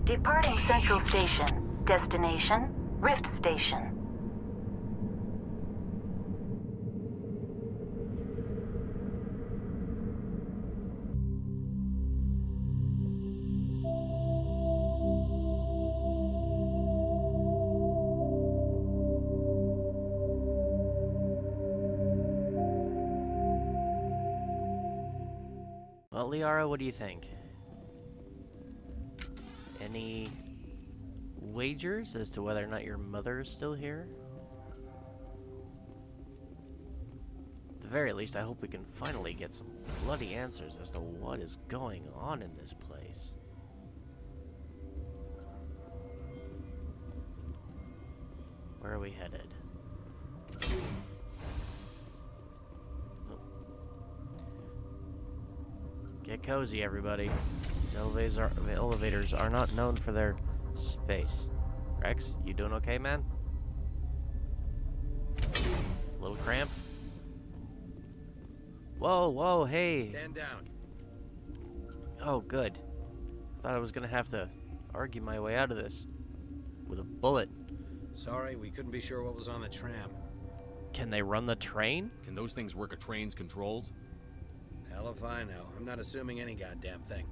Departing Central Station. Destination, Rift Station. Well, Liara, what do you think? Any wagers as to whether or not your mother is still here? At the very least, I hope we can finally get some bloody answers as to what is going on in this place. Where are we headed? Oh. Get cozy, everybody. These elevators are not known for their space. Rex, you doing okay, man? A little cramped? Whoa, whoa, hey. Stand down. Oh, good. Thought I was gonna have to argue my way out of this with a bullet. Sorry, we couldn't be sure what was on the tram. Can they run the train? Can those things work a train's controls? Hell if I know. I'm not assuming any goddamn thing.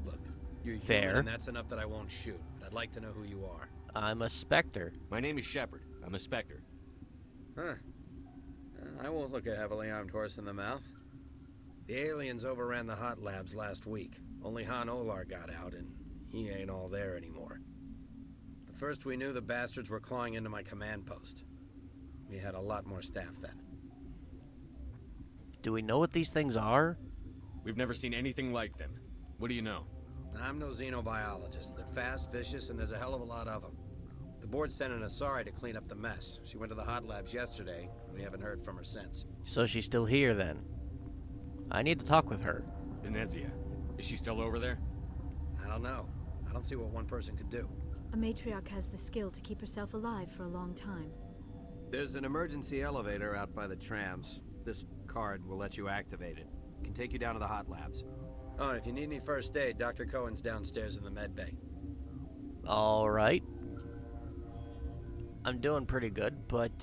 Look, you're Fair. human, and that's enough that I won't shoot. But I'd like to know who you are. I'm a Spectre. My name is Shepard. I'm a Spectre. Huh. I won't look a heavily armed horse in the mouth. The aliens overran the hot labs last week. Only Han Olar got out, and he ain't all there anymore. The first we knew, the bastards were clawing into my command post. We had a lot more staff then. Do we know what these things are? We've never seen anything like them. What do you know? I'm no xenobiologist. They're fast, vicious, and there's a hell of a lot of them. The board sent an Asari to clean up the mess. She went to the hot labs yesterday. We haven't heard from her since. So she's still here, then. I need to talk with her. Benezia. Is she still over there? I don't know. I don't see what one person could do. A matriarch has the skill to keep herself alive for a long time. There's an emergency elevator out by the trams. This card will let you activate it. It can take you down to the hot labs. Oh, and if you need any first aid, Dr. Cohen's downstairs in the med bay. All right. I'm doing pretty good, but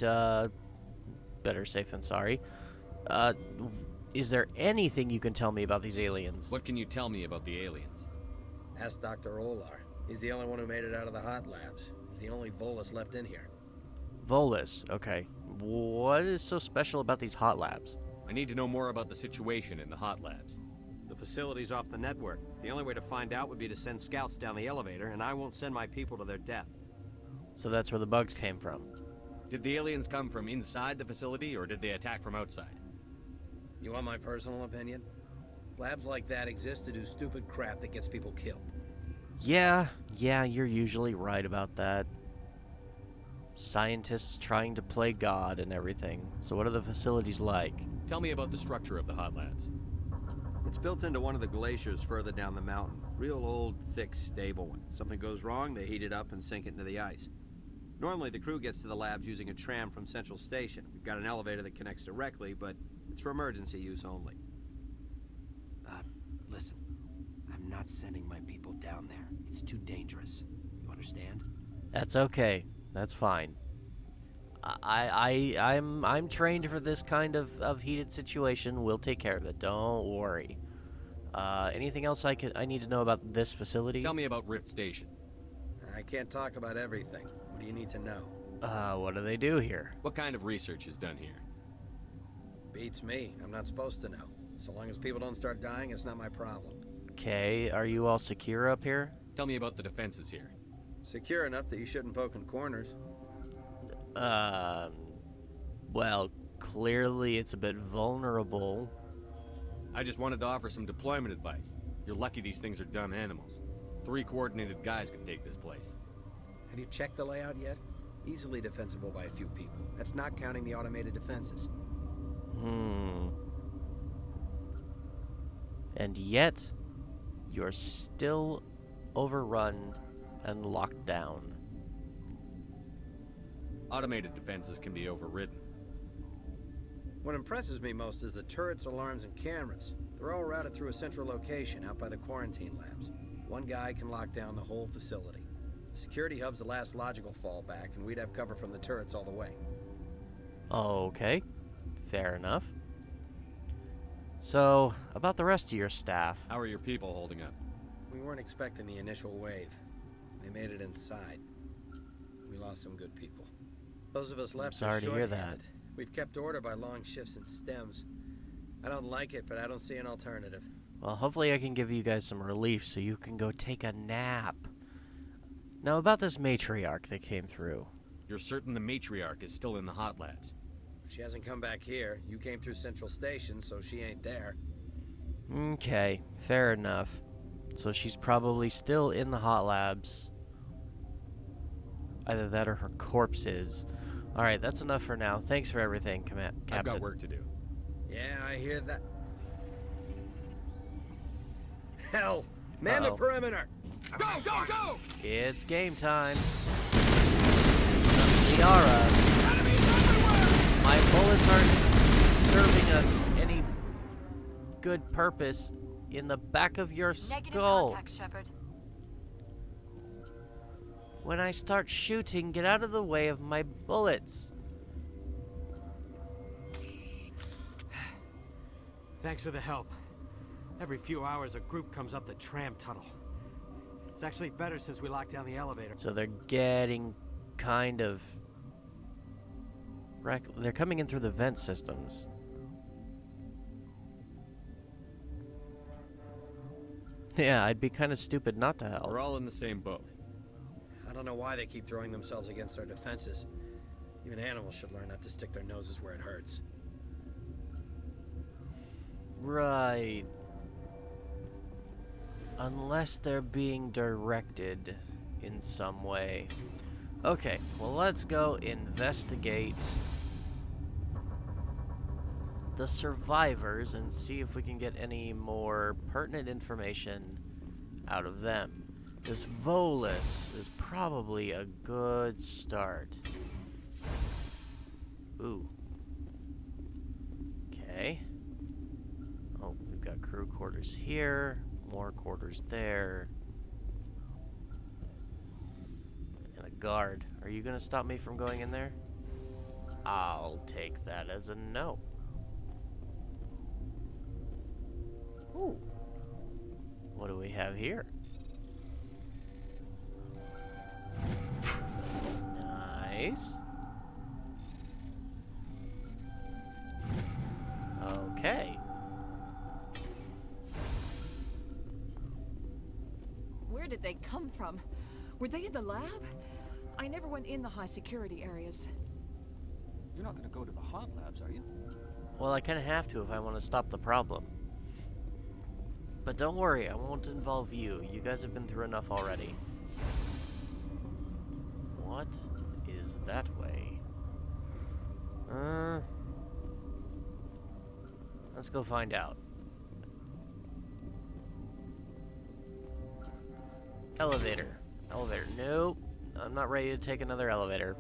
better safe than sorry. Is there anything you can tell me about these aliens? What can you tell me about the aliens? Ask Dr. Olar. He's the only one who made it out of the hot labs. He's the only Volus left in here. Volus, okay. What is so special about these hot labs? I need to know more about the situation in the hot labs. The facility's off the network. The only way to find out would be to send scouts down the elevator, and I won't send my people to their death. So that's where the bugs came from. Did the aliens come from inside the facility, or did they attack from outside? You want my personal opinion? Labs like that exist to do stupid crap that gets people killed. Yeah, you're usually right about that. Scientists trying to play God and everything. So what are the facilities like? Tell me about the structure of the hot labs. It's built into one of the glaciers further down the mountain. Real old, thick, stable one. Something goes wrong, they heat it up and sink it into the ice. Normally, the crew gets to the labs using a tram from Central Station. We've got an elevator that connects directly, but it's for emergency use only. Listen. I'm not sending my people down there. It's too dangerous. You understand? That's okay. That's fine. I'm trained for this kind of heated situation. We'll take care of it. Don't worry. Anything else I need to know about this facility? Tell me about Rift Station. I can't talk about everything. What do you need to know? What do they do here? What kind of research is done here? Beats me. I'm not supposed to know. So long as people don't start dying, it's not my problem. Okay, are you all secure up here? Tell me about the defenses here. Secure enough that you shouldn't poke in corners. Well, clearly it's a bit vulnerable. I just wanted to offer some deployment advice. You're lucky these things are dumb animals. 3 coordinated guys could take this place. Have you checked the layout yet? Easily defensible by a few people. That's not counting the automated defenses. And yet, you're still overrun and locked down. Automated defenses can be overridden. What impresses me most is the turrets, alarms, and cameras. They're all routed through a central location out by the quarantine labs. One guy can lock down the whole facility. The security hub's the last logical fallback, and we'd have cover from the turrets all the way. Okay, fair enough. So, about the rest of your staff. How are your people holding up? We weren't expecting the initial wave. They made it inside. We lost some good people. Those of us left sorry to hear that. We've kept order by long shifts and stems. I don't like it, but I don't see an alternative. Well, hopefully I can give you guys some relief so you can go take a nap. Now, about this Matriarch that came through. You're certain the Matriarch is still in the hot labs? She hasn't come back here. You came through Central Station, so she ain't there. Okay, fair enough. So she's probably still in the hot labs. Either that or her corpse is. Alright, that's enough for now. Thanks for everything, Captain. I've got work to do. Yeah, I hear that. Hell! Man the perimeter! Go, go, go! It's game time. Liara. My bullets aren't serving us any good purpose in the back of your Negative skull. contact, Shepard. When I start shooting, get out of the way of my bullets. Thanks for the help. Every few hours, a group comes up the tram tunnel. It's actually better since we locked down the elevator. So they're getting kind of... They're coming in through the vent systems. Yeah, I'd be kind of stupid not to help. We're all in the same boat. I don't know why they keep throwing themselves against our defenses. Even animals should learn not to stick their noses where it hurts. Right. Unless they're being directed in some way. Okay, well, let's go investigate the survivors and see if we can get any more pertinent information out of them. This Volus is probably a good start. Ooh. Okay. Oh, we've got crew quarters here, more quarters there. And a guard. Are you gonna stop me from going in there? I'll take that as a no. Ooh. What do we have here? Nice. Okay. Where did they come from? Were they in the lab? I never went in the high security areas. You're not gonna go to the hot labs, are you? Well, I kind of have to if I want to stop the problem. But don't worry, I won't involve you. You guys have been through enough already. What is that way? Let's go find out. Elevator. Elevator. Nope. I'm not ready to take another elevator.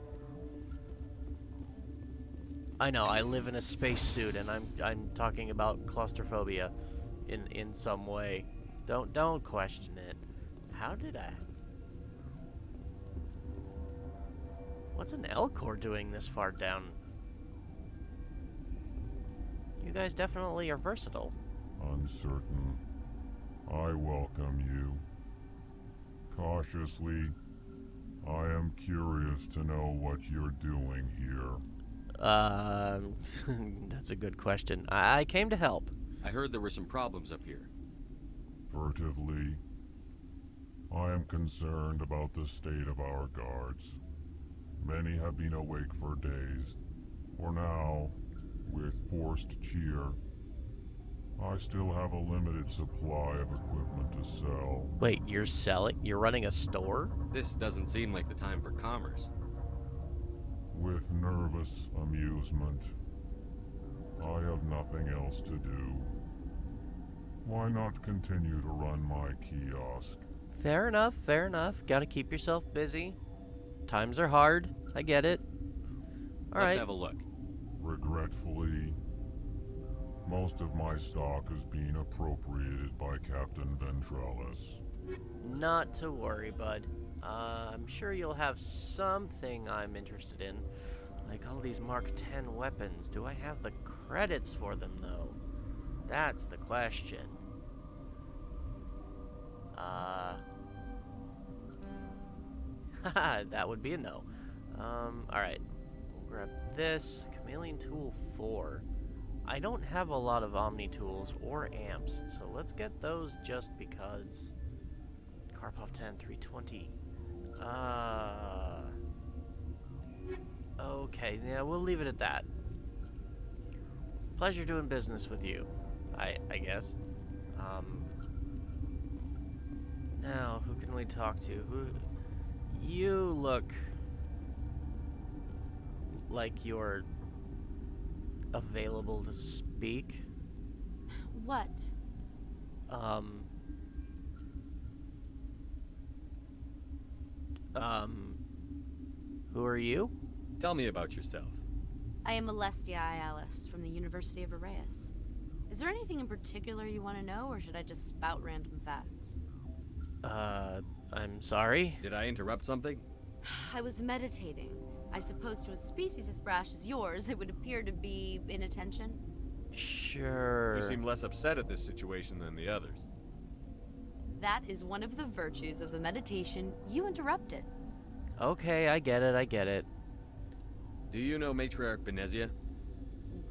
I know, I live in a spacesuit and I'm talking about claustrophobia in some way. Don't question it. How did I... What's an L-core doing this far down? You guys definitely are versatile. Uncertain. I welcome you. Cautiously, I am curious to know what you're doing here. That's a good question. I came to help. I heard there were some problems up here. Furtively, I am concerned about the state of our guards. Many have been awake for days, or now, with forced cheer. I still have a limited supply of equipment to sell. Wait, you're running a store? This doesn't seem like the time for commerce. With nervous amusement. I have nothing else to do. Why not continue to run my kiosk? Fair enough, fair enough. Gotta keep yourself busy. Times are hard. I get it. Let's have a look. Regretfully, most of my stock is being appropriated by Captain Ventrellis. Not to worry, bud. I'm sure you'll have something I'm interested in. Like all these Mark 10 weapons. Do I have the credits for them, though? That's the question. That would be a no. Alright. We'll grab this. Chameleon Tool 4. I don't have a lot of Omni tools or amps, so let's get those just because. Karpov 10, 320. Okay, yeah, we'll leave it at that. Pleasure doing business with you, I guess. Now, who can we talk to? You look like you're available to speak. What? Who are you? Tell me about yourself. I am Alestia Ialis from the University of Arraius. Is there anything in particular you want to know, or should I just spout random facts? I'm sorry? Did I interrupt something? I was meditating. I suppose to a species as brash as yours, it would appear to be inattention. Sure. You seem less upset at this situation than the others. That is one of the virtues of the meditation you interrupted. Okay, I get it. Do you know Matriarch Benezia?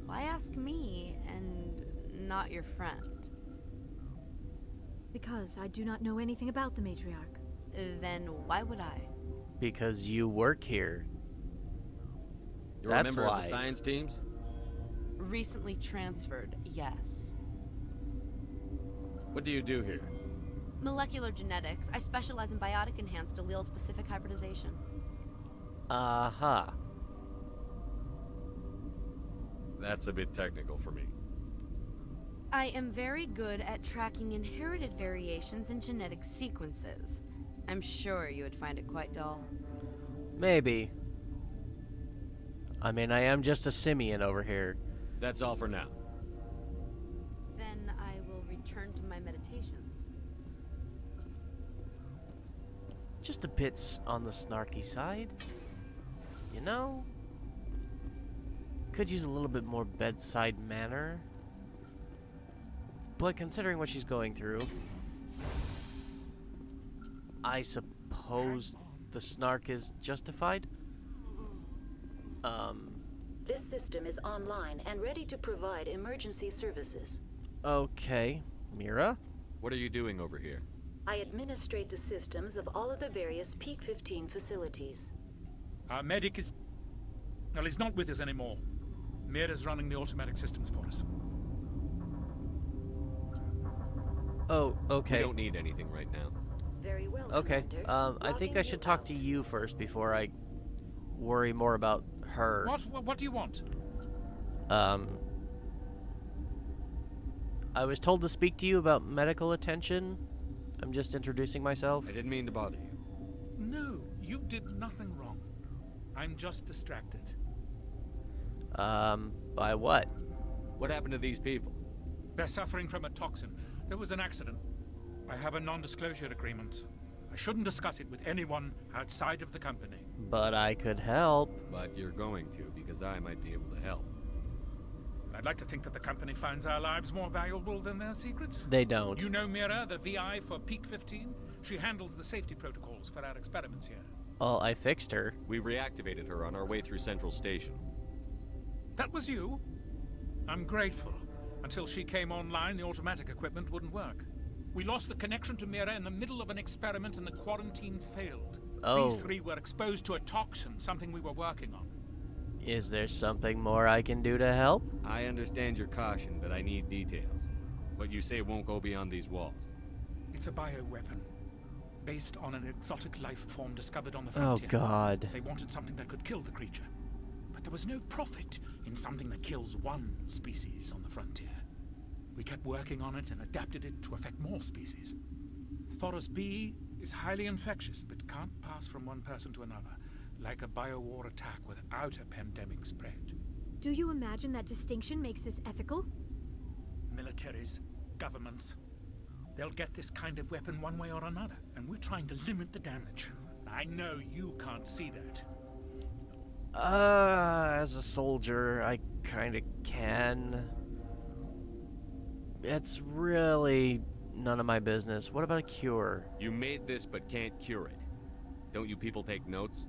Why ask me, and not your friend? Because I do not know anything about the Matriarch. Then why would I? Because you work here. You're That's a member why. of the science teams? Recently transferred, yes. What do you do here? Molecular genetics. I specialize in biotic-enhanced allele-specific hybridization. Uh-huh. That's a bit technical for me. I am very good at tracking inherited variations in genetic sequences. I'm sure you would find it quite dull. Maybe. I mean, I am just a simian over here. That's all for now. Then I will return to my meditations. Just a bit on the snarky side. You know? Could use a little bit more bedside manner. But considering what she's going through, I suppose the snark is justified? This system is online and ready to provide emergency services. Okay. Mira? What are you doing over here? I administrate the systems of all of the various Peak 15 facilities. Our medic is... well, he's not with us anymore. Mira's running the automatic systems for us. Oh, okay. We don't need anything right now. Very well, Okay. Commander. I think Logging I should you talk to out. you first before I worry more about her. What do you want? I was told to speak to you about medical attention. I'm just introducing myself. I didn't mean to bother you. No, you did nothing wrong. I'm just distracted. By what? What happened to these people? They're suffering from a toxin. There was an accident. I have a non-disclosure agreement. I shouldn't discuss it with anyone outside of the company. But I could help. But you're going to, because I might be able to help. I'd like to think that the company finds our lives more valuable than their secrets. They don't. You know Mira, the VI for Peak 15? She handles the safety protocols for our experiments here. Well, I fixed her. We reactivated her on our way through Central Station. That was you? I'm grateful. Until she came online, the automatic equipment wouldn't work. We lost the connection to Mira in the middle of an experiment and the quarantine failed. Oh. These three were exposed to a toxin, something we were working on. Is there something more I can do to help? I understand your caution, but I need details. What you say won't go beyond these walls. It's a bioweapon, based on an exotic life form discovered on the Oh, frontier. God. They wanted something that could kill the creature. But there was no profit in something that kills one species on the frontier. We kept working on it and adapted it to affect more species. Thoros B is highly infectious, but can't pass from one person to another, like a biowar attack without a pandemic spread. Do you imagine that distinction makes this ethical? Militaries, governments, They'll get this kind of weapon one way or another, and we're trying to limit the damage. I know you can't see that. As a soldier, I kinda can. It's really none of my business. What about a cure? You made this but can't cure it. Don't you people take notes?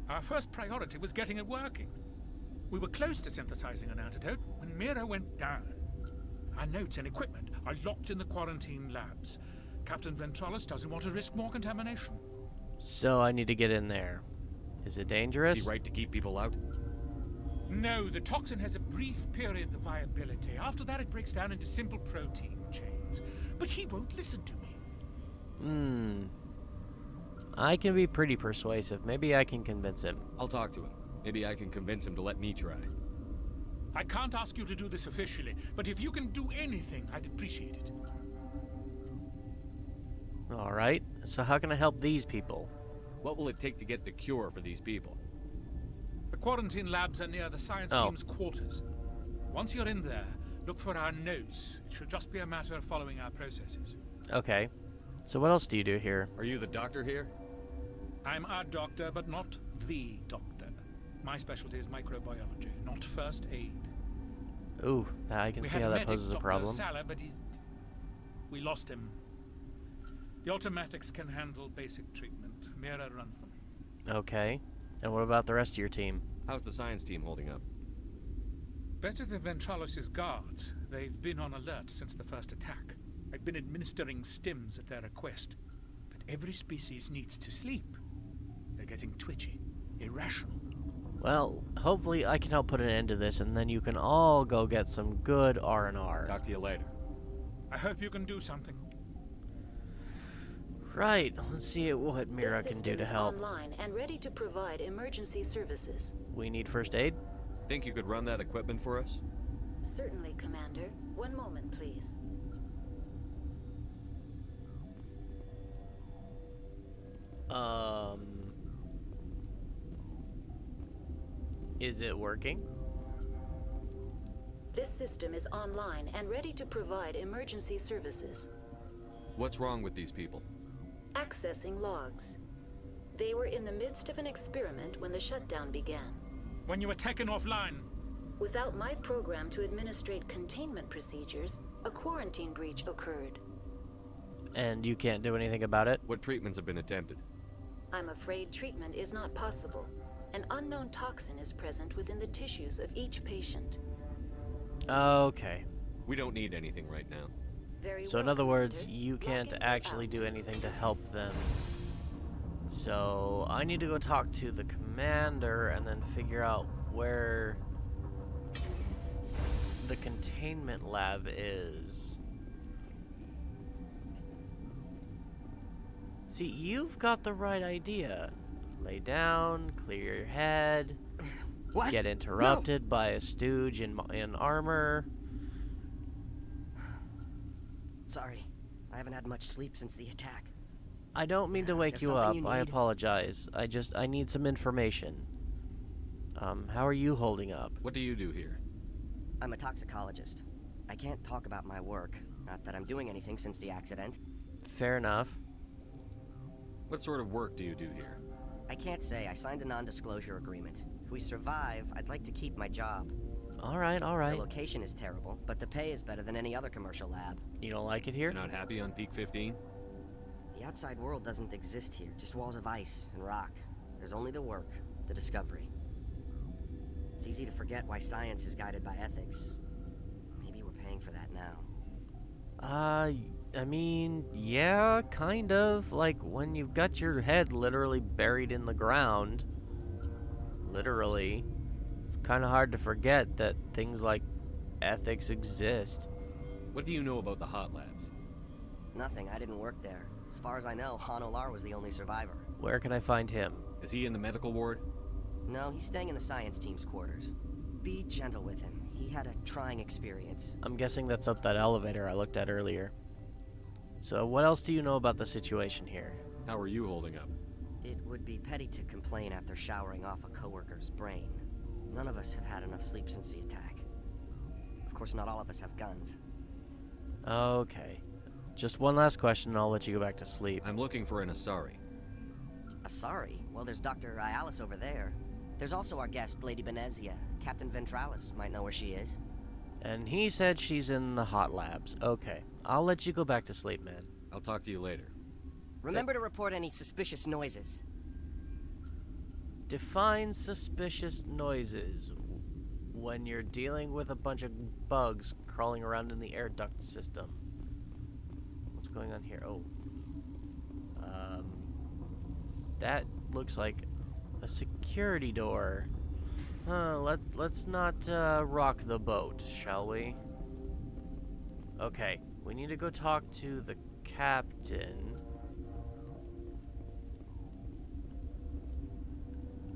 Our first priority was getting it working. We were close to synthesizing an antidote when Mira went down. Our notes and equipment are locked in the quarantine labs. Captain Ventralis doesn't want to risk more contamination. So I need to get in there. Is it dangerous? Is he right to keep people out? No, the toxin has a brief period of viability. After that, it breaks down into simple protein chains. But he won't listen to me. I can be pretty persuasive. Maybe I can convince him. I'll talk to him. Maybe I can convince him to let me try. I can't ask you to do this officially, but if you can do anything, I'd appreciate it. Alright, so how can I help these people? What will it take to get the cure for these people? The quarantine labs are near the science team's quarters. Once you're in there, look for our notes. It should just be a matter of following our processes. Okay. So what else do you do here? Are you the doctor here? I'm a doctor, but not the doctor. My specialty is microbiology, not first aid. Ooh, I can see how that poses a problem. Sala, but we lost him. The automatics can handle basic treatment. Mira runs them. Okay. And what about the rest of your team? How's the science team holding up? Better than Ventralis' guards. They've been on alert since the first attack. I've been administering stims at their request. But every species needs to sleep. They're getting twitchy, irrational. Well, hopefully I can help put an end to this, and then you can all go get some good R&R. Talk to you later. I hope you can do something. Right, let's see what Mira can do to help. Online and ready to provide emergency services. We need first aid? Think you could run that equipment for us? Certainly, Commander. One moment, please. Is it working? This system is online and ready to provide emergency services. What's wrong with these people? Accessing logs. They were in the midst of an experiment when the shutdown began. When you were taken offline. Without my program to administrate containment procedures, a quarantine breach occurred. And you can't do anything about it? What treatments have been attempted? I'm afraid treatment is not possible. An unknown toxin is present within the tissues of each patient. Okay. We don't need anything right now. Very so well, in other words, Commander. you can't actually do anything to help them. So I need to go talk to the commander and then figure out where the containment lab is. See, you've got the right idea. Lay down, clear your head, What? get interrupted by a stooge in armor. Sorry, I haven't had much sleep since the attack. I don't mean to Is wake there you up. something you I need? apologize. I need some information. How are you holding up? What do you do here? I'm a toxicologist. I can't talk about my work. Not that I'm doing anything since the accident. Fair enough. What sort of work do you do here? I can't say. I signed a non-disclosure agreement. If we survive, I'd like to keep my job. Alright, The alright. location is terrible, but the pay is better than any other commercial lab. You don't like it here? You're not happy on Peak 15? The outside world doesn't exist here, just walls of ice and rock. There's only the work, the discovery. It's easy to forget why science is guided by ethics. Maybe we're paying for that now. I mean, yeah, kind of. Like, when you've got your head literally buried in the ground, literally, it's kind of hard to forget that things like ethics exist. What do you know about the hot labs? Nothing, I didn't work there. As far as I know, Han Olar was the only survivor. Where can I find him? Is he in the medical ward? No, he's staying in the science team's quarters. Be gentle with him. He had a trying experience. I'm guessing that's up that elevator I looked at earlier. So what else do you know about the situation here? How are you holding up? It would be petty to complain after showering off a coworker's brain. None of us have had enough sleep since the attack. Of course, not all of us have guns. Okay. Just one last question, and I'll let you go back to sleep. I'm looking for an Asari. Asari? Well, there's Dr. Ialis over there. There's also our guest, Lady Benezia. Captain Ventralis might know where she is. And he said she's in the hot labs. Okay, I'll let you go back to sleep, man. I'll talk to you later. Remember to report any suspicious noises. Define suspicious noises when you're dealing with a bunch of bugs crawling around in the air duct system. What's going on here? Oh. That looks like a security door. Let's not rock the boat, shall we? Okay, we need to go talk to the captain.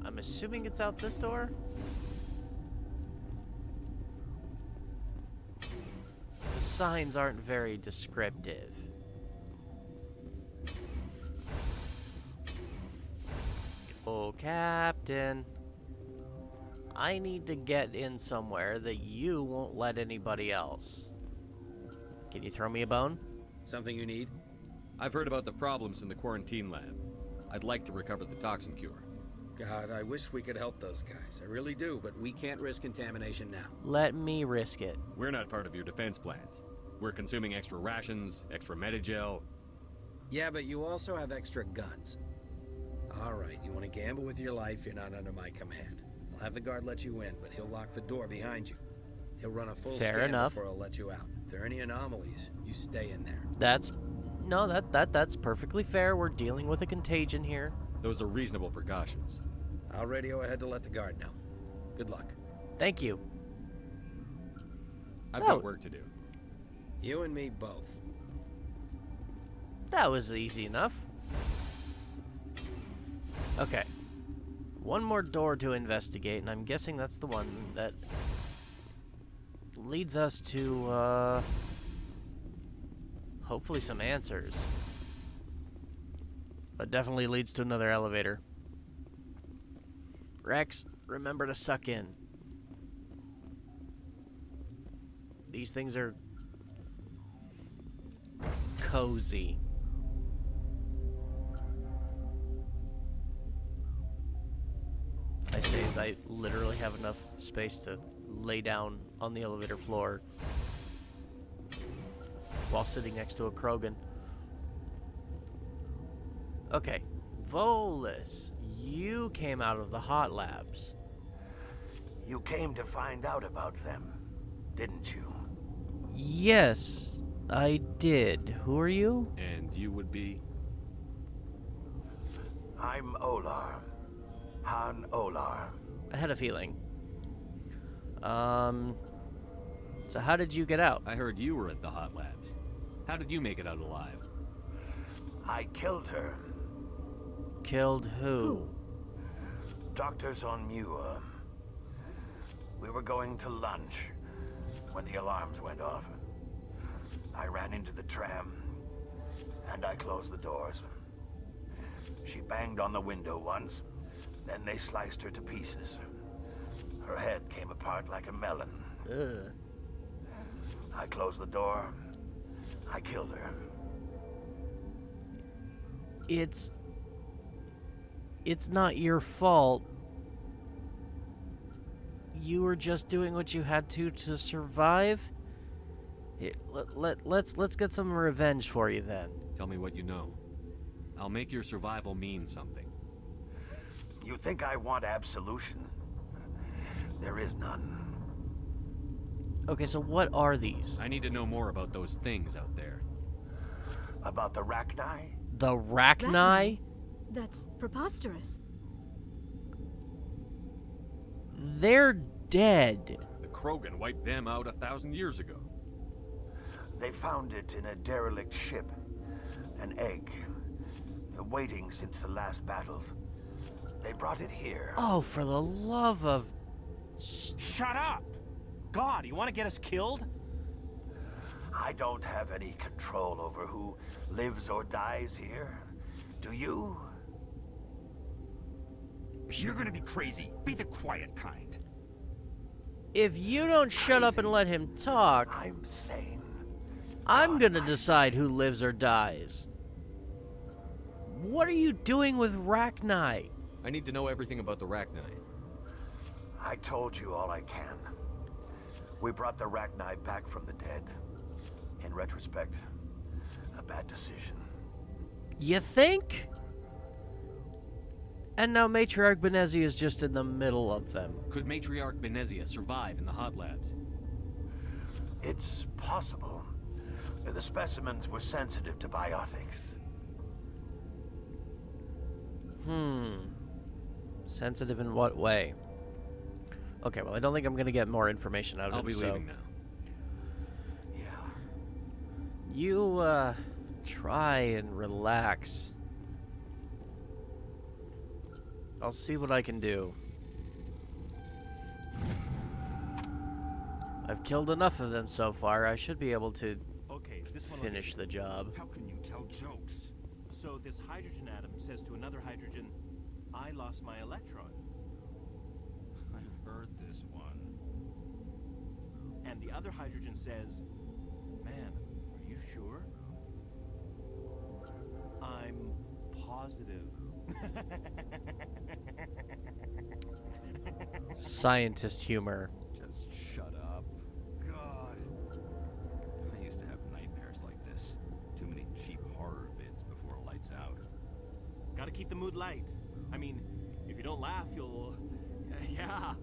I'm assuming it's out this door? The signs aren't very descriptive. Oh, Captain. I need to get in somewhere that you won't let anybody else. Can you throw me a bone? Something you need? I've heard about the problems in the quarantine lab. I'd like to recover the toxin cure. God, I wish we could help those guys. I really do, but we can't risk contamination now. Let me risk it. We're not part of your defense plans. We're consuming extra rations, extra Medigel. Yeah, but you also have extra guns. All right, you want to gamble with your life, you're not under my command. I'll have the guard let you in, but he'll lock the door behind you. He'll run a full scan before he'll let you out. If there are any anomalies, you stay in there. That's perfectly fair. We're dealing with a contagion here. Those are reasonable precautions. I'll radio ahead to let the guard know. Good luck. Thank you. I've got work to do. You and me both. That was easy enough. Okay. One more door to investigate, and I'm guessing that's the one that leads us to, hopefully some answers. But definitely leads to another elevator. Rex, remember to suck in. These things are cozy. I say as I literally have enough space to lay down on the elevator floor while sitting next to a Krogan. Okay, Volus, you came out of the hot labs. You came to find out about them, didn't you? Yes, I did. Who are you? And you would be? I'm Olar. Han Olar. I had a feeling. So how did you get out? I heard you were at the hot labs. How did you make it out alive? I killed her. Killed who? Doctors on Muir. We were going to lunch when the alarms went off. I ran into the tram, and I closed the doors. She banged on the window once, then they sliced her to pieces. Her head came apart like a melon. Ugh. I closed the door. I killed her. It's not your fault. You were just doing what you had to survive. Here, let's get some revenge for you then. Tell me what you know. I'll make your survival mean something. You think I want absolution? There is none. Okay, so what are these? I need to know more about those things out there. About the Rachni? The Rachni? That's preposterous. They're dead. The Krogan wiped them out 1,000 years ago. They found it in a derelict ship. An egg. Waiting since the last battles. They brought it here. Oh, for the love of... Shut up! God, you want to get us killed? I don't have any control over who lives or dies here. Do you? You're gonna be crazy. Be the quiet kind. If you don't shut up and let him talk... I'm sane. I'm gonna decide who lives or dies. What are you doing with Rachni? I need to know everything about the Rachni. I told you all I can. We brought the Rachni back from the dead. In retrospect, a bad decision. You think? And now Matriarch Benezia is just in the middle of them. Could Matriarch Benezia survive in the hot labs? It's possible. The specimens were sensitive to biotics. Sensitive in what way? Okay, well, I don't think I'm gonna get more information out of it. I'll be leaving now. Yeah. You, try and relax. I'll see what I can do. I've killed enough of them so far. I should be able to finish the job. How can you tell jokes? So this hydrogen atom says to another hydrogen, I lost my electron. I've heard this one. And the other hydrogen says, man, are you sure? I'm positive. Scientist humor. Just shut up. God. I used to have nightmares like this. Too many cheap horror vids before it lights out. Gotta keep the mood light. I mean, if you don't laugh, you'll... yeah,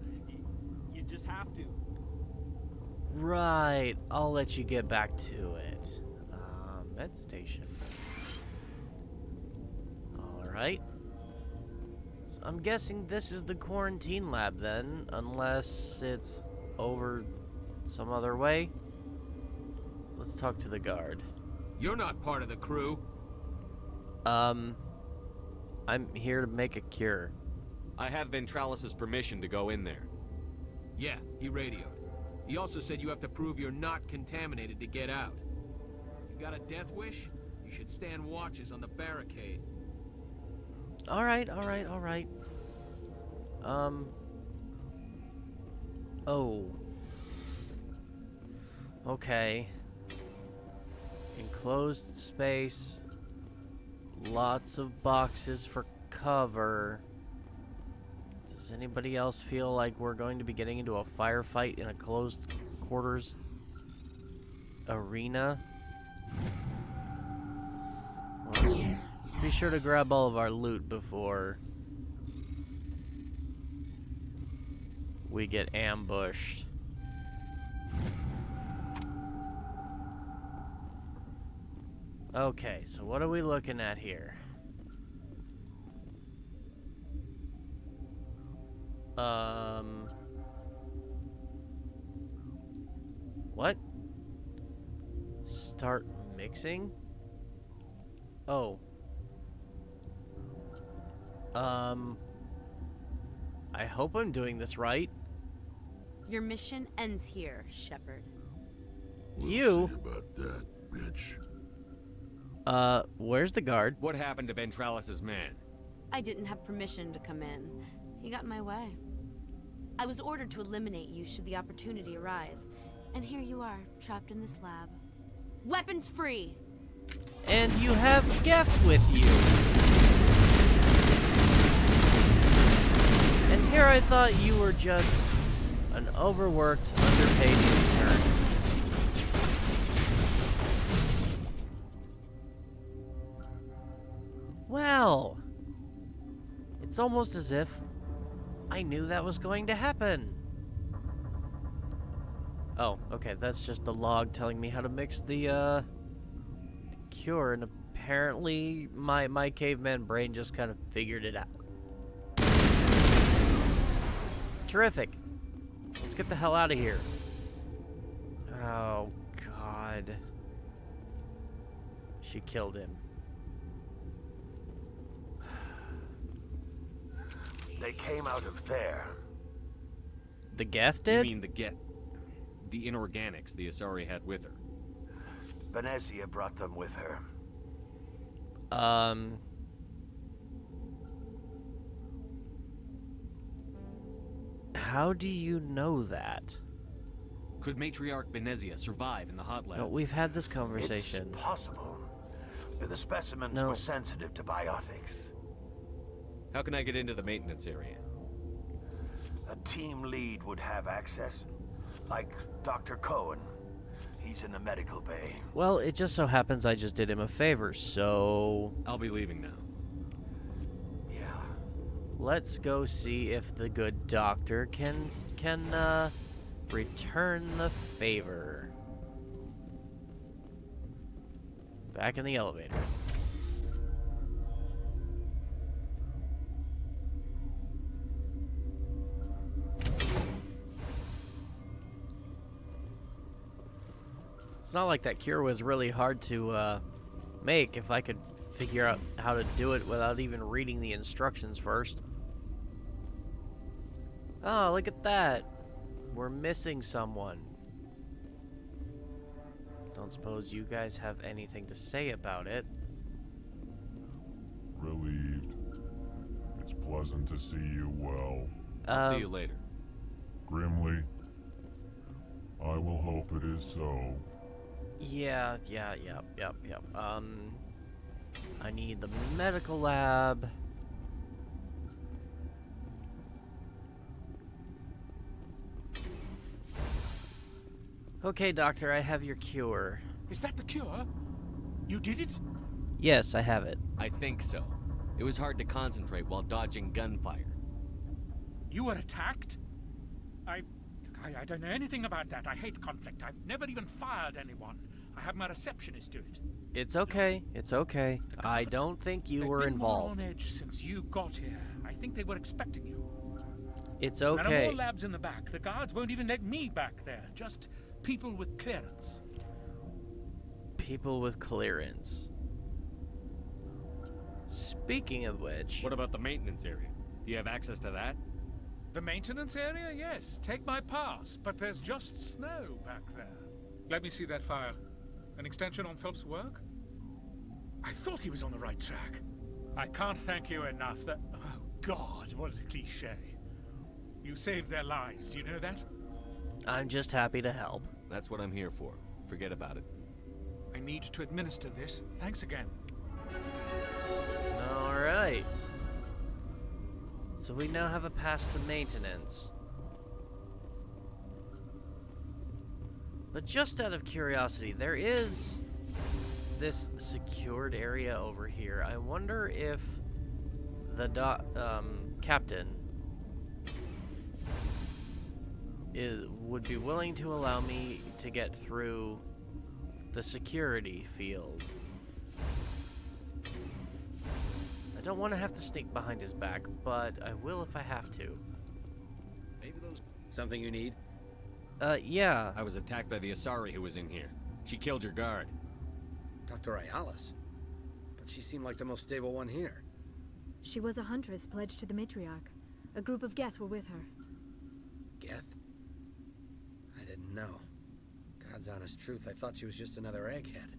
you just have to. Right, I'll let you get back to it. Med station. Alright. So I'm guessing this is the quarantine lab then, unless it's over some other way. Let's talk to the guard. You're not part of the crew. I'm here to make a cure. I have Ventralis's permission to go in there. Yeah, he radioed. He also said you have to prove you're not contaminated to get out. You got a death wish? You should stand watches on the barricade. Alright. Oh. Okay. Enclosed space. Lots of boxes for cover. Does anybody else feel like we're going to be getting into a firefight in a closed quarters arena? Well, be sure to grab all of our loot before we get ambushed. Okay, so what are we looking at here? What? Start mixing? Oh. I hope I'm doing this right. Your mission ends here, Shepard. You? See about that, bitch. Where's the guard? What happened to Ventralis's man? I didn't have permission to come in. He got in my way. I was ordered to eliminate you should the opportunity arise. And here you are, trapped in this lab. Weapons free! And you have Geth with you. And here I thought you were just an overworked, underpaid intern. Well, it's almost as if I knew that was going to happen. Oh, okay, that's just the log telling me how to mix the cure, and apparently my caveman brain just kind of figured it out. Terrific. Let's get the hell out of here. Oh, God. She killed him. They came out of there. The Geth did? You mean the Geth? The inorganics the Asari had with her. Benezia brought them with her. How do you know that? Could Matriarch Benezia survive in the hot labs? No, we've had this conversation. It's possible. The specimens No. were sensitive to biotics. How can I get into the maintenance area? A team lead would have access, like Dr. Cohen. He's in the medical bay. Well, it just so happens I just did him a favor, so... I'll be leaving now. Yeah. Let's go see if the good doctor can return the favor. Back in the elevator. It's not like that cure was really hard to make if I could figure out how to do it without even reading the instructions first. Oh, look at that. We're missing someone. Don't suppose you guys have anything to say about it. Relieved. It's pleasant to see you well. I'll see you later. Grimly, I will hope it is so. Yeah, yep. I need the medical lab. Okay, doctor, I have your cure. Is that the cure? You did it? Yes, I have it. I think so. It was hard to concentrate while dodging gunfire. You were attacked? I don't know anything about that. I hate conflict. I've never even fired anyone. I have my receptionist do it. It's okay. It's okay. I don't think you were They've been more involved. on edge since you got here. I think they were expecting you. It's There are okay. more labs in the back. The guards won't even let me back there. Just people with clearance. People with clearance. Speaking of which... What about the maintenance area? Do you have access to that? The maintenance area? Yes. Take my pass. But there's just snow back there. Let me see that file. An extension on Phelps' work? I thought he was on the right track. I can't thank you enough that... Oh, God, what a cliche. You saved their lives, do you know that? I'm just happy to help. That's what I'm here for. Forget about it. I need to administer this. Thanks again. Alright. So we now have a pass to maintenance. But just out of curiosity, there is this secured area over here. I wonder if the captain would be willing to allow me to get through the security field. I don't want to have to sneak behind his back, but I will if I have to. Maybe those... Something you need? Yeah. I was attacked by the Asari who was in here. She killed your guard. Dr. Ayalis? But she seemed like the most stable one here. She was a huntress pledged to the Matriarch. A group of Geth were with her. Geth? I didn't know. God's honest truth, I thought she was just another egghead.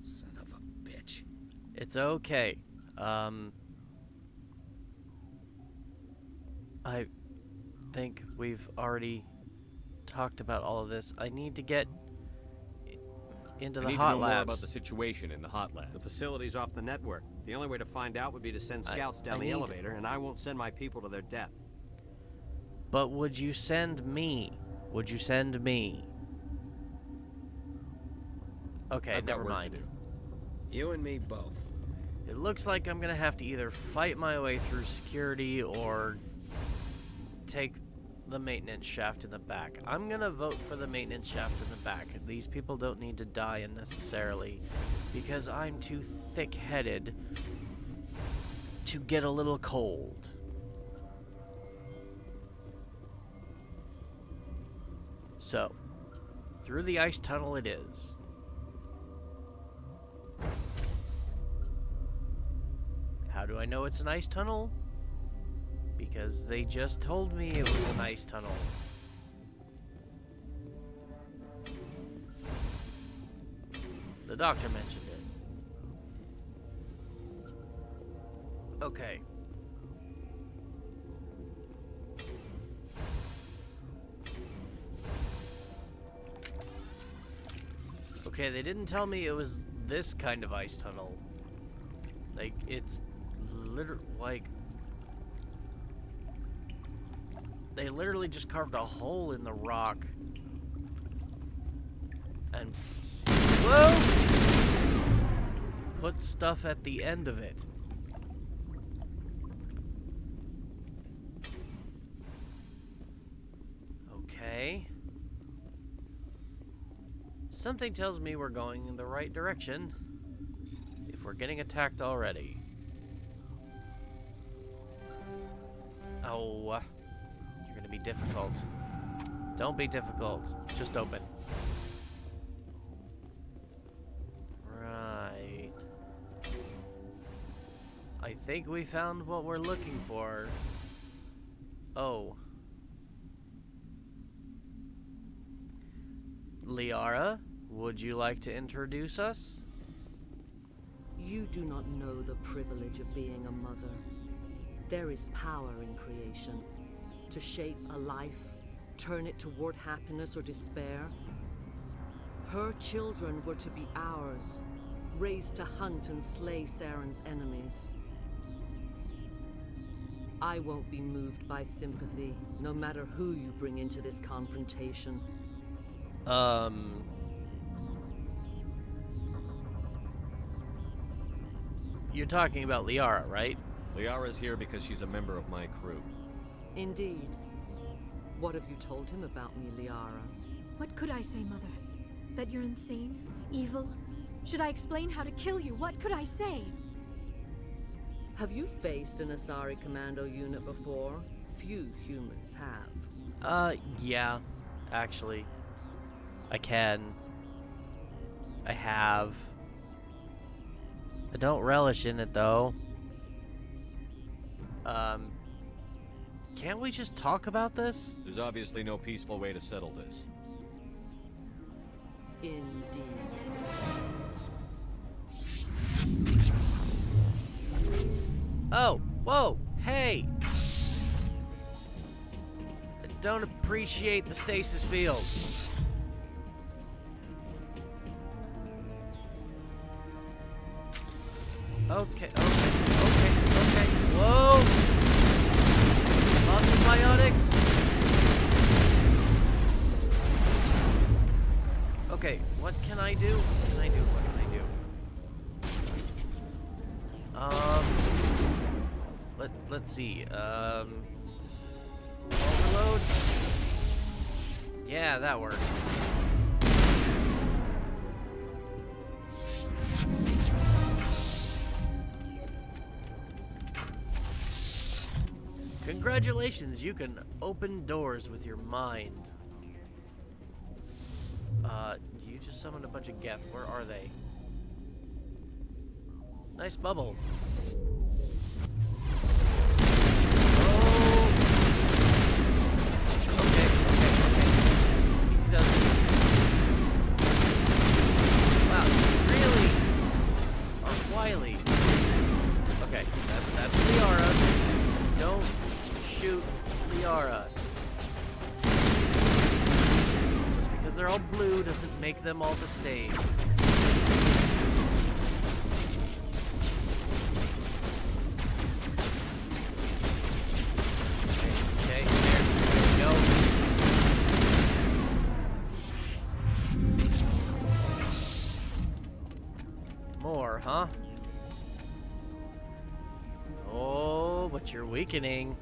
Son of a bitch. It's okay. I think we've already talked about all of this. I need to get into the I need hot to know more labs. about the situation in the hot labs. The facility's off the network. The only way to find out would be to send scouts down the elevator, and I won't send my people to their death. But would you send me? Would you send me? Okay, I've got never work to mind. do. You and me both. It looks like I'm gonna have to either fight my way through security or take the maintenance shaft in the back. I'm gonna vote for the maintenance shaft in the back. These people don't need to die unnecessarily because I'm too thick-headed to get a little cold. So, through the ice tunnel it is. How do I know it's an ice tunnel? Because they just told me it was an ice tunnel. The doctor mentioned it. Okay. Okay, they didn't tell me it was this kind of ice tunnel. Like, it's literally, like... They literally just carved a hole in the rock. And... whoa! Put stuff at the end of it. Okay. Something tells me we're going in the right direction. If we're getting attacked already. Oh. You're gonna be difficult. Don't be difficult. Just open. Right. I think we found what we're looking for. Oh. Liara, would you like to introduce us? You do not know the privilege of being a mother. There is power in creation. To shape a life, turn it toward happiness or despair. Her children were to be ours, raised to hunt and slay Saren's enemies. I won't be moved by sympathy, no matter who you bring into this confrontation. You're talking about Liara, right? Liara's here because she's a member of my crew. Indeed. What have you told him about me, Liara? What could I say, Mother? That you're insane? Evil? Should I explain how to kill you? What could I say? Have you faced an Asari commando unit before? Few humans have. Yeah, actually. I can. I have. I don't relish in it, though. Can't we just talk about this? There's obviously no peaceful way to settle this. Indeed. Oh, whoa, hey! I don't appreciate the stasis field. Okay. Whoa! Lots of biotics. Okay, what can I do? What can I do? Let's see. Overload? Yeah, that worked. Congratulations, you can open doors with your mind. You just summoned a bunch of Geth. Where are they? Nice bubble. Oh. Okay. Easy does it. Wow, you really are wily. Okay, that's Liara. Don't shoot Liara. Just because they're all blue doesn't make them all the same. Okay, there we go. More, huh? Oh, but you're weakening.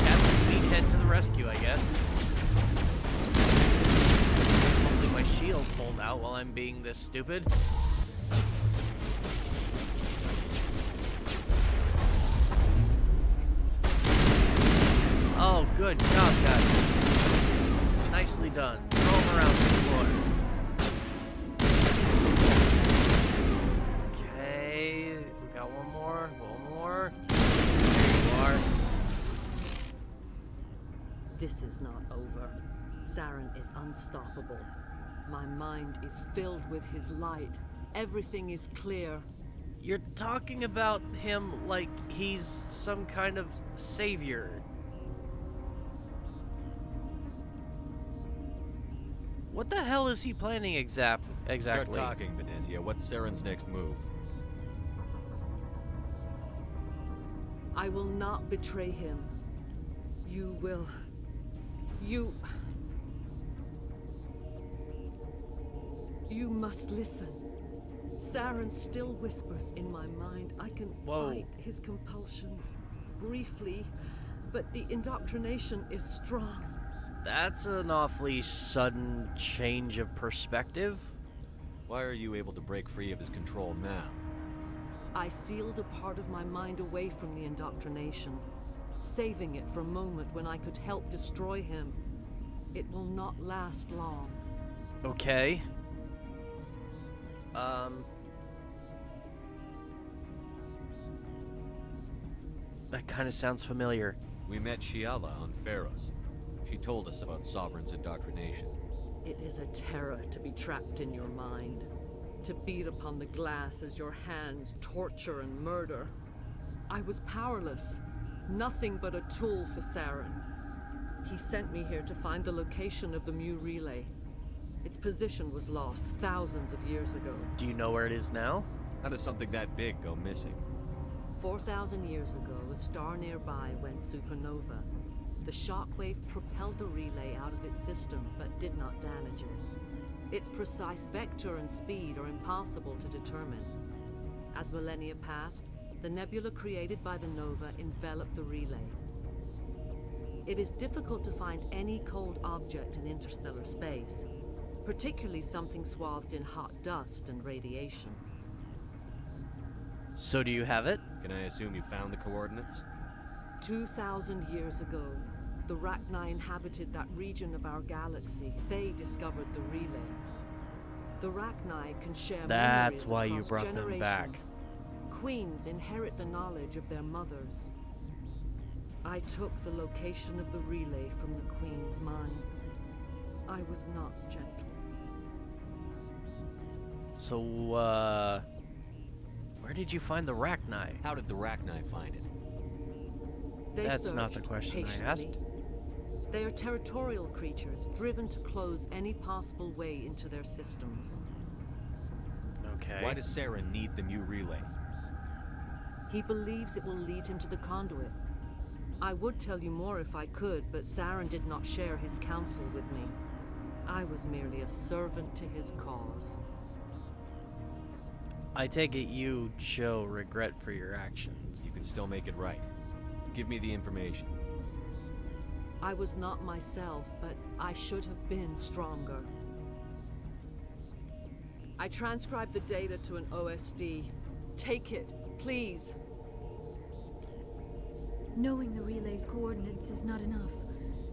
Captain Meathead to the rescue, I guess. Hopefully my shield's hold out while I'm being this stupid. Oh, good job, guys. Nicely done. Throw him around some more. Okay, we got one more. There you are. This is not over. Saren is unstoppable. My mind is filled with his light. Everything is clear. You're talking about him like he's some kind of savior. What the hell is he planning exactly? Start talking, Benezia. What's Saren's next move? I will not betray him. You will. You must listen. Saren still whispers in my mind. I can fight his compulsions briefly, but the indoctrination is strong. That's an awfully sudden change of perspective. Why are you able to break free of his control now? I sealed a part of my mind away from the indoctrination, saving it for a moment when I could help destroy him. It will not last long. Okay. That kind of sounds familiar. We met Shiala on Pharos. She told us about Sovereign's indoctrination. It is a terror to be trapped in your mind, to beat upon the glass as your hands torture and murder. I was powerless, nothing but a tool for Saren. He sent me here to find the location of the Mu relay. Its position was lost thousands of years ago. Do you know where it is now? How does something that big go missing? 4,000 years ago, a star nearby went supernova. The shockwave propelled the relay out of its system, but did not damage it. Its precise vector and speed are impossible to determine. As millennia passed, the nebula created by the nova enveloped the relay. It is difficult to find any cold object in interstellar space, particularly something swathed in hot dust and radiation. So do you have it? Can I assume you found the coordinates? 2,000 years ago, the Rachni inhabited that region of our galaxy. They discovered the relay. The Rachni can share That's memories why you across brought them back. generations. Queens inherit the knowledge of their mothers. I took the location of the relay from the Queen's mind. I was not gentle. So, where did you find the Rachni? How did the Rachni find it? That's not the question I asked. They are territorial creatures, driven to close any possible way into their systems. Okay. Why does Saren need the Mu relay? He believes it will lead him to the conduit. I would tell you more if I could, but Saren did not share his counsel with me. I was merely a servant to his cause. I take it you show regret for your actions. You can still make it right. Give me the information. I was not myself, but I should have been stronger. I transcribed the data to an OSD. Take it, please. Knowing the relay's coordinates is not enough.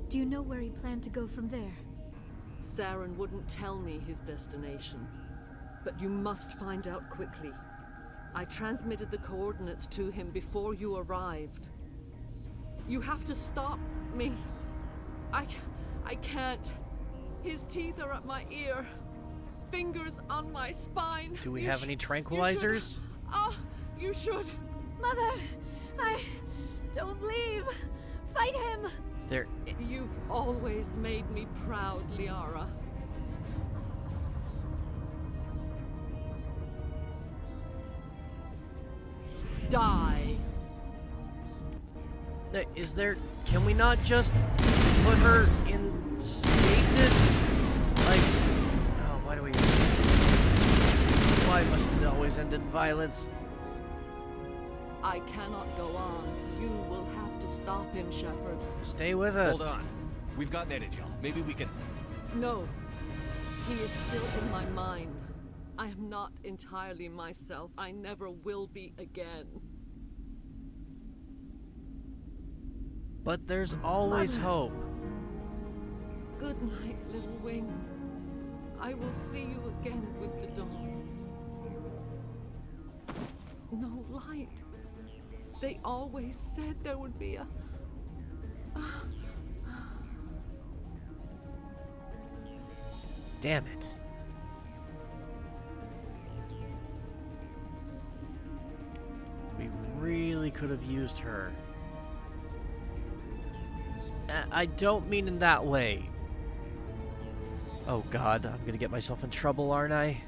Do you know where he planned to go from there? Saren wouldn't tell me his destination. But you must find out quickly. I transmitted the coordinates to him before you arrived. You have to stop me. I can't. His teeth are at my ear. Fingers on my spine. Do we have any tranquilizers? You should. Mother, don't leave. Fight him. Is there... You've always made me proud, Liara. Die. Is there... Can we not just put her in stasis? Like... Oh, why do we... Why must it always end in violence? I cannot go on. You will have to stop him, Shepard. Stay with us. Hold on. We've got Energel. Maybe we can... No. He is still in my mind. I am not entirely myself. I never will be again. But there's always hope. Good night, little wing. I will see you again with the dawn. No light. They always said there would be a... Damn it. really could have used her. I don't mean in that way. Oh god, I'm gonna get myself in trouble, aren't I?